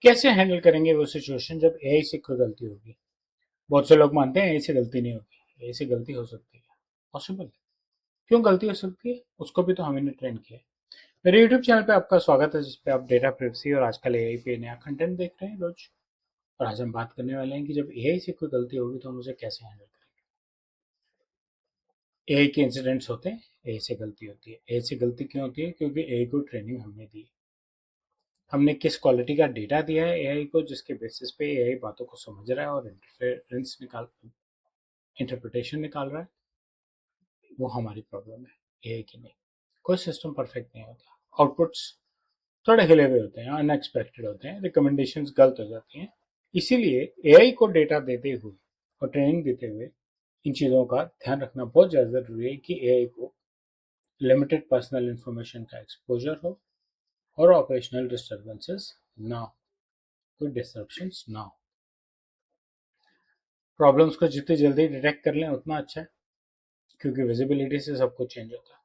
कैसे हैंडल करेंगे वो सिचुएशन जब एआई से कोई गलती होगी? बहुत से लोग मानते हैं एआई से गलती नहीं होगी, एआई से गलती हो सकती है। पॉसिबल है। क्यों गलती हो सकती है? उसको भी तो हमने ट्रेन किया है। मेरे यूट्यूब चैनल पे आपका स्वागत है, जिसपे आप डेटा प्राइवेसी और आजकल एआई पे नया कंटेंट देख रहे हैं रोज। और आज हम बात करने वाले हैं कि जब एआई से कोई गलती होगी तो हम उसे कैसे हैंडल करेंगे। एआई के इंसिडेंट्स होते हैं, एआई से गलती होती है। एआई से गलती क्यों होती है? क्योंकि एआई को ट्रेनिंग हमने दी है। हमने किस क्वालिटी का डेटा दिया है एआई को, जिसके बेसिस पे एआई बातों को समझ रहा है और इंटरप्रिटेशन निकाल रहा है, वो हमारी प्रॉब्लम है, एआई की नहीं। कोई सिस्टम परफेक्ट नहीं होता। आउटपुट्स थोड़े हिले हुए होते हैं, अनएक्सपेक्टेड होते हैं, रिकमेंडेशंस गलत हो जाती हैं। इसीलिए एआई को डेटा देते हुए और ट्रेनिंग देते हुए इन चीज़ों का ध्यान रखना बहुत ज़्यादा ज़रूरी है कि एआई को लिमिटेड पर्सनल इंफॉर्मेशन का एक्सपोजर हो और ऑपरेशनल डिस्टर्बेंसेस ना हो, कोई डिस्ट्रप्शंस ना हो। प्रॉब्लम्स को जितनी जल्दी डिटेक्ट कर लें उतना अच्छा है, क्योंकि विजिबिलिटी से सब कुछ चेंज होता है।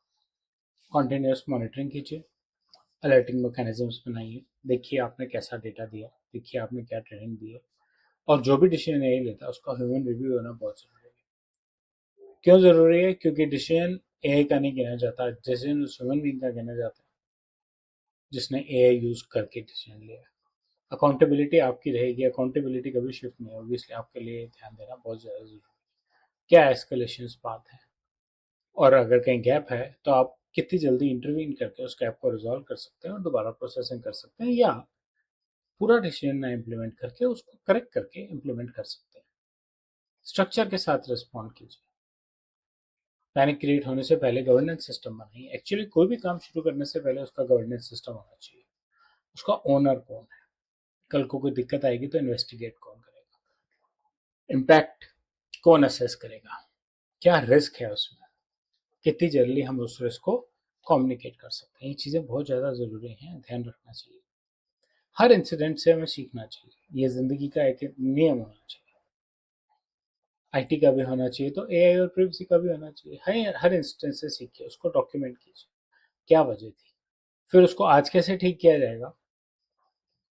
कॉन्टिन्यूस मॉनिटरिंग कीजिए, अलर्टिंग मैकेनिज्म्स बनाइए, देखिए आपने कैसा डेटा दिया, देखिए आपने क्या ट्रेनिंग दी है, और जो भी डिसीजन एआई लेता है उसका ह्यूमन रिव्यू होना बहुत जरूरी है। क्यों जरूरी है? क्योंकि डिसीजन एआई का नहीं गिना जाता, डिसीजन उस ह्यूमन बीइंग का गिना जाता है जिसने एआई यूज करके डिसीजन लिया। अकाउंटेबिलिटी आपकी रहेगी, अकाउंटेबिलिटी कभी शिफ्ट नहीं होगी, इसलिए आपके लिए ध्यान देना बहुत ज़्यादा जरूरी है। क्या एस्केलेशन पाथ है, और अगर कहीं गैप है तो आप कितनी जल्दी इंटरवीन करके उस गैप को रिजॉल्व कर सकते हैं और दोबारा प्रोसेसिंग कर सकते हैं, या पूरा डिसीजन ना इम्प्लीमेंट करके उसको करेक्ट करके इम्प्लीमेंट कर सकते हैं। स्ट्रक्चर के साथ रिस्पॉन्ड कीजिए। पैनिक क्रिएट होने से पहले गवर्नेंस सिस्टम बनाइए। एक्चुअली कोई भी काम शुरू करने से पहले उसका गवर्नेंस सिस्टम होना चाहिए। उसका ओनर कौन है? कल को कोई दिक्कत आएगी तो इन्वेस्टिगेट कौन करेगा? इम्पैक्ट कौन असेस करेगा? क्या रिस्क है उसमें? कितनी जल्दी हम उस रिस्क को कम्युनिकेट कर सकते हैं? ये चीज़ें बहुत ज़्यादा ज़रूरी हैं, ध्यान रखना चाहिए। हर इंसिडेंट से हमें सीखना चाहिए, ये ज़िंदगी का एक नियम होना चाहिए। आईटी का भी होना चाहिए तो एआई और प्रिवेसी का भी होना चाहिए। हर इंस्टेंस से सीखिए, उसको डॉक्यूमेंट कीजिए, क्या वजह थी, फिर उसको आज कैसे ठीक किया जाएगा,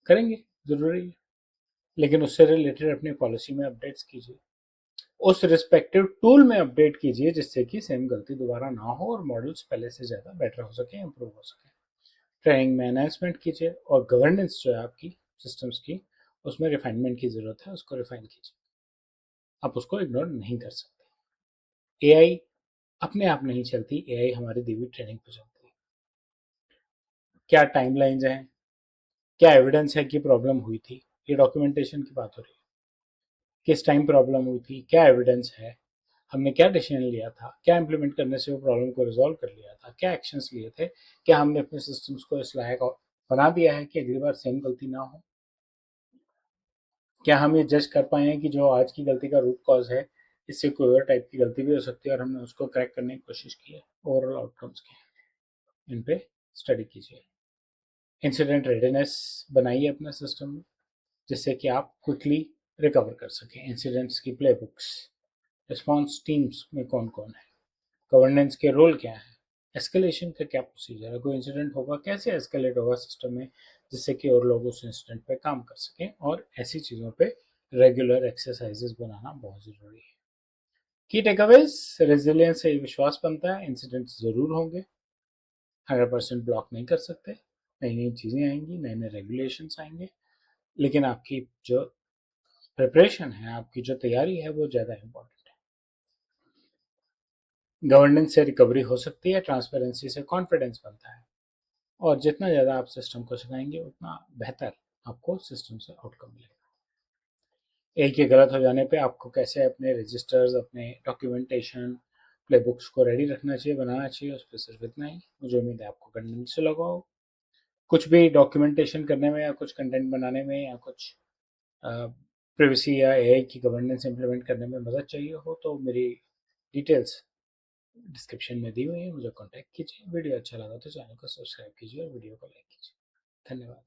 करेंगे, जरूरी है। लेकिन उससे रिलेटेड अपनी पॉलिसी में अपडेट्स कीजिए, उस रिस्पेक्टिव टूल में अपडेट कीजिए, जिससे कि सेम गलती दोबारा ना हो और मॉडल्स पहले से ज़्यादा बेटर हो सके, इंप्रूव हो सके। ट्रेनिंग में एनहांसमेंट कीजिए, और गवर्नेंस जो है आपकी सिस्टम्स की, उसमें रिफाइनमेंट की ज़रूरत है, उसको रिफाइन कीजिए। आप उसको इग्नोर नहीं कर सकते। एआई अपने आप नहीं चलती, एआई हमारी दी हुई ट्रेनिंग पर चलती है। क्या टाइमलाइंस हैं, क्या एविडेंस है कि प्रॉब्लम हुई थी, ये डॉक्यूमेंटेशन की बात हो रही है। किस टाइम प्रॉब्लम हुई थी, क्या एविडेंस है, हमने क्या डिसीजन लिया था, क्या इंप्लीमेंट करने से वो प्रॉब्लम को रिजॉल्व कर लिया था, क्या एक्शंस लिए थे, क्या हमने अपने सिस्टम्स को इस लायक बना दिया है कि अगली बार सेम गलती ना हो। क्या हम ये जज कर पाए हैं कि जो आज की गलती का रूट कॉज है, इससे कोई और टाइप की गलती भी हो सकती है और हमने उसको करेक्ट करने की कोशिश की है। ओवरऑल आउटकम्स के इन पे स्टडी कीजिए। इंसिडेंट रेडीनेस बनाइए अपने सिस्टम में, जिससे कि आप क्विकली रिकवर कर सकें। इंसिडेंट्स की प्ले बुक्स, रिस्पॉन्स टीम्स में कौन कौन है, गवर्नेंस के रोल क्या है, एस्केलेशन का क्या प्रोसीजर है, कोई इंसिडेंट होगा कैसे एस्केलेट होगा सिस्टम में, जिससे कि और लोग उस इंसिडेंट पे काम कर सकें। और ऐसी चीज़ों पे रेगुलर एक्सरसाइजेस बनाना बहुत ज़रूरी है। की टेकअवेज, रेजिलियंस से विश्वास बनता है, इंसिडेंट्स ज़रूर होंगे, 100% ब्लॉक नहीं कर सकते, नई नई चीज़ें आएंगी, नए नए रेगुलेशंस आएंगे, लेकिन आपकी जो प्रिपरेशन है, आपकी जो तैयारी है, वो ज़्यादा इंपॉर्टेंट है। गवर्नेंस से रिकवरी हो सकती है, ट्रांसपेरेंसी से कॉन्फिडेंस बनता है, और जितना ज़्यादा आप सिस्टम को सिखाएंगे उतना बेहतर आपको सिस्टम से आउटकम मिलेगा। एक के गलत हो जाने पे आपको कैसे अपने रजिस्टर्स, अपने डॉक्यूमेंटेशन, प्ले बुक्स को रेडी रखना चाहिए, बनाना चाहिए, उस पर सिर्फ इतना ही। मुझे उम्मीद है आपको कंटेंट से लगा हो। कुछ भी डॉक्यूमेंटेशन करने में, या कुछ कंटेंट बनाने में, या कुछ प्रिवेसी या एआई की गवर्नेंस इंप्लीमेंट करने में मदद चाहिए हो, तो मेरी डिटेल्स डिस्क्रिप्शन में दी हुई है, मुझे कॉन्टैक्ट कीजिए। वीडियो अच्छा लगा तो चैनल को सब्सक्राइब कीजिए और वीडियो को लाइक कीजिए। धन्यवाद।